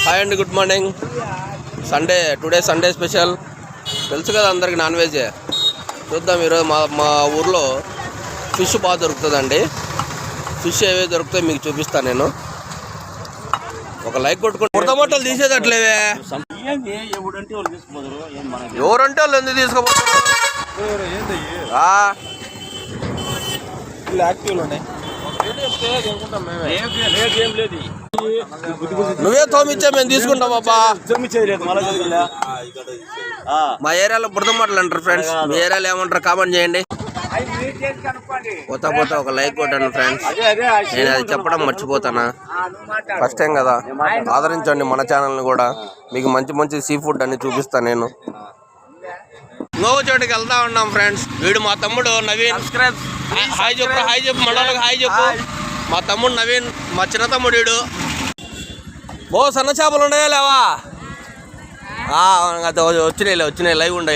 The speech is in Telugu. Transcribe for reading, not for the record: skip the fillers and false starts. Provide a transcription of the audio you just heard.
హాయ్ అండి, good morning. Today Sunday special. తెలుసు కదా అందరికి, నాన్ వెజ్. చూద్దాం ఈరోజు మా ఊర్లో ఫిష్ బాగా దొరుకుతుందండి. ఫిష్ ఏవే దొరుకుతాయి మీకు చూపిస్తాను నేను. ఒక లైక్ కొట్టుకుంటే ముడతమొట్టలు తీసేదట్లేవే. ఎవరంటే వాళ్ళు ఎందుకు తీసుకోపోతారు? నువ్వే తోమిచ్చా, మేము తీసుకుంటాం అబ్బా. మా ఏరియాలో బురదమొట్టలు అంటారు ఫ్రెండ్స్. మీ ఏరియాలో ఏమంటారు కామెంట్ చేయండి. పోతా ఒక లైక్ కొట్టండి ఫ్రెండ్స్. నేను అది చెప్పడం మర్చిపోతానా? ఫస్ట్ టైం కదా, ఆదరించండి మన ఛానల్ని కూడా. మీకు మంచి మంచి సీ ఫుడ్ అన్ని చూపిస్తాను నేను. ఇంకొక చోటికి వెళ్తా ఉన్నాం ఫ్రెండ్స్. వీడు మా తమ్ముడు నవీన్. హాయ్ చెప్పు మనోళ్ళకి హాయ్ చెప్పు. మా తమ్ముడు నవీన్, మా చిన్న తమ్ముడు వీడు. సన్న చేపలు ఉన్నాయా లేవా? వచ్చినాయి లైవ్ ఉండాలి.